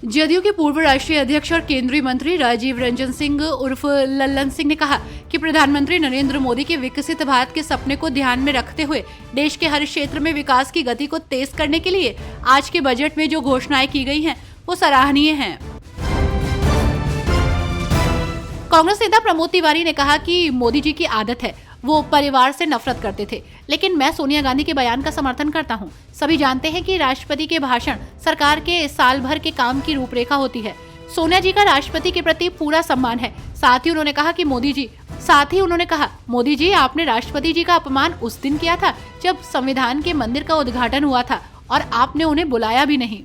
जदयू के पूर्व राष्ट्रीय अध्यक्ष और केंद्रीय मंत्री राजीव रंजन सिंह उर्फ लल्लन सिंह ने कहा कि प्रधानमंत्री नरेंद्र मोदी के विकसित भारत के सपने को ध्यान में रखते हुए देश के हर क्षेत्र में विकास की गति को तेज करने के लिए आज के बजट में जो घोषणाएं की गई हैं, वो सराहनीय हैं। कांग्रेस नेता प्रमोद तिवारी ने कहा कि मोदी जी की आदत है, वो परिवार से नफरत करते थे, लेकिन मैं सोनिया गांधी के बयान का समर्थन करता हूं। सभी जानते हैं कि राष्ट्रपति के भाषण सरकार के साल भर के काम की रूपरेखा होती है। सोनिया जी का राष्ट्रपति के प्रति पूरा सम्मान है। साथ ही उन्होंने कहा मोदी जी आपने राष्ट्रपति जी का अपमान उस दिन किया था जब संविधान के मंदिर का उद्घाटन हुआ था और आपने उन्हें बुलाया भी नहीं।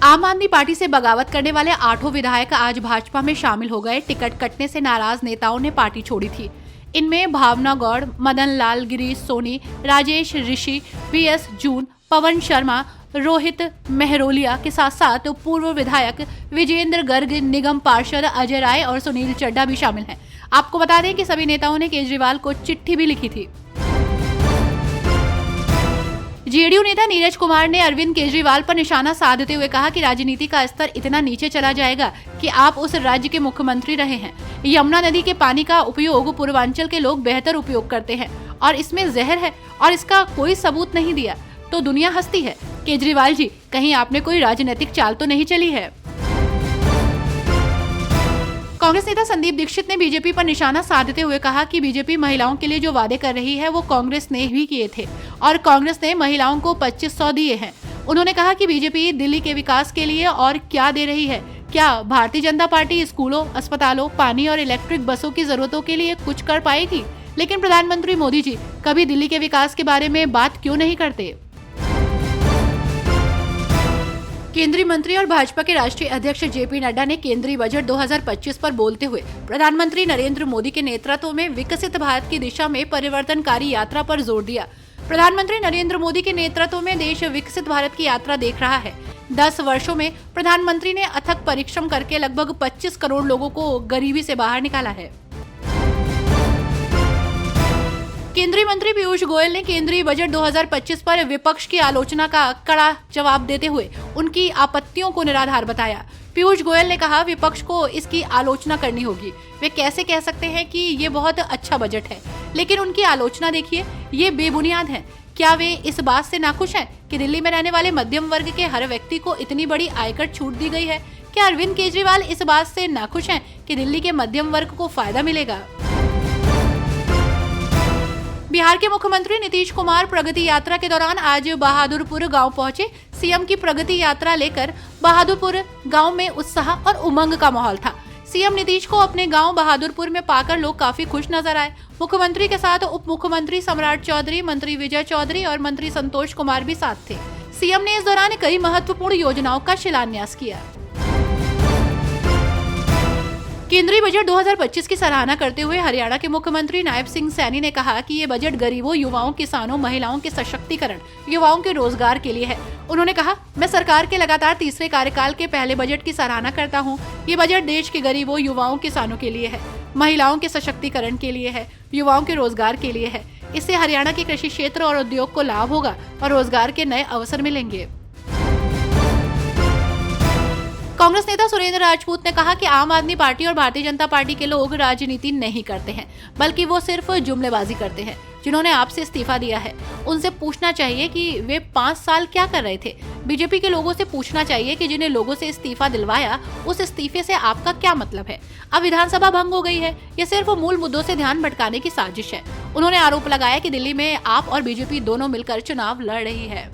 आम आदमी पार्टी से बगावत करने वाले 8 विधायक आज भाजपा में शामिल हो गए। टिकट कटने से नाराज नेताओं ने पार्टी छोड़ी थी। इनमें भावना गौड़, मदन लाल, गिरीश सोनी, राजेश ऋषि, PS जून, पवन शर्मा, रोहित मेहरोलिया के साथ साथ पूर्व विधायक विजेंद्र गर्ग, निगम पार्षद अजय राय और सुनील चड्ढा भी शामिल हैं। आपको बता दें कि सभी नेताओं ने केजरीवाल को चिट्ठी भी लिखी थी। जेडीयू नेता नीरज कुमार ने अरविंद केजरीवाल पर निशाना साधते हुए कहा कि राजनीति का स्तर इतना नीचे चला जाएगा कि आप उस राज्य के मुख्यमंत्री रहे हैं। यमुना नदी के पानी का उपयोग पूर्वांचल के लोग बेहतर उपयोग करते हैं और इसमें जहर है और इसका कोई सबूत नहीं दिया तो दुनिया हंसती है। केजरीवाल जी, कहीं आपने कोई राजनीतिक चाल तो नहीं चली है? कांग्रेस नेता संदीप दीक्षित ने बीजेपी पर निशाना साधते हुए कहा कि बीजेपी महिलाओं के लिए जो वादे कर रही है वो कांग्रेस ने भी किए थे और कांग्रेस ने महिलाओं को 2500 दिए हैं। उन्होंने कहा कि बीजेपी दिल्ली के विकास के लिए और क्या दे रही है। क्या भारतीय जनता पार्टी स्कूलों, अस्पतालों, पानी और इलेक्ट्रिक बसों की जरूरतों के लिए कुछ कर पाएगी? लेकिन प्रधानमंत्री मोदी जी कभी दिल्ली के विकास के बारे में बात क्यों नहीं करते? केंद्रीय मंत्री और भाजपा के राष्ट्रीय अध्यक्ष JP नड्डा ने केंद्रीय बजट 2025 पर बोलते हुए प्रधानमंत्री नरेंद्र मोदी के नेतृत्व में विकसित भारत की दिशा में परिवर्तनकारी यात्रा पर जोर दिया। प्रधानमंत्री नरेंद्र मोदी के नेतृत्व में देश विकसित भारत की यात्रा देख रहा है। 10 वर्षों में प्रधानमंत्री ने अथक परिश्रम करके लगभग 25 करोड़ लोगों को गरीबी से बाहर निकाला है। केंद्रीय मंत्री पीयूष गोयल ने केंद्रीय बजट 2025 पर विपक्ष की आलोचना का कड़ा जवाब देते हुए उनकी आपत्तियों को निराधार बताया। पीयूष गोयल ने कहा, विपक्ष को इसकी आलोचना करनी होगी। वे कैसे कह सकते हैं कि ये बहुत अच्छा बजट है, लेकिन उनकी आलोचना देखिए, ये बेबुनियाद है। क्या वे इस बात से नाखुश हैं कि दिल्ली में रहने वाले मध्यम वर्ग के हर व्यक्ति को इतनी बड़ी आयकर छूट दी गई है? क्या अरविंद केजरीवाल इस बात से नाखुश हैं कि दिल्ली के मध्यम वर्ग को फायदा मिलेगा? बिहार के मुख्यमंत्री नीतीश कुमार प्रगति यात्रा के दौरान आज बहादुरपुर गांव पहुंचे। सीएम की प्रगति यात्रा लेकर बहादुरपुर गांव में उत्साह और उमंग का माहौल था। सीएम नीतीश को अपने गांव बहादुरपुर में पाकर लोग काफी खुश नजर आए। मुख्यमंत्री के साथ उप मुख्यमंत्री सम्राट चौधरी, मंत्री विजय चौधरी और मंत्री संतोष कुमार भी साथ थे। सीएम ने इस दौरान कई महत्वपूर्ण योजनाओं का शिलान्यास किया। केंद्रीय बजट 2025 की सराहना करते हुए हरियाणा के मुख्यमंत्री नायब सिंह सैनी ने कहा कि ये बजट गरीबों, युवाओं, किसानों, महिलाओं के सशक्तिकरण, युवाओं के रोजगार के लिए है। उन्होंने कहा, मैं सरकार के लगातार तीसरे कार्यकाल के पहले बजट की सराहना करता हूँ। ये बजट देश के गरीबों, युवाओं, किसानों के लिए है, महिलाओं के सशक्तिकरण के लिए है, युवाओं के रोजगार के लिए है। इससे हरियाणा के कृषि क्षेत्र और उद्योग को लाभ होगा और रोजगार के नए अवसर मिलेंगे। कांग्रेस नेता सुरेंद्र राजपूत ने कहा कि आम आदमी पार्टी और भारतीय जनता पार्टी के लोग राजनीति नहीं करते हैं, बल्कि वो सिर्फ जुमलेबाजी करते हैं। जिन्होंने आपसे इस्तीफा दिया है उनसे पूछना चाहिए कि वे 5 साल क्या कर रहे थे। बीजेपी के लोगों से पूछना चाहिए कि जिन्हें लोगों से इस्तीफा दिलवाया उस इस्तीफे से आपका क्या मतलब है। अब विधानसभा भंग हो गई है, ये सिर्फ मूल मुद्दों से ध्यान भटकाने की साजिश है। उन्होंने आरोप लगाया कि दिल्ली में आप और बीजेपी दोनों मिलकर चुनाव लड़ रही है।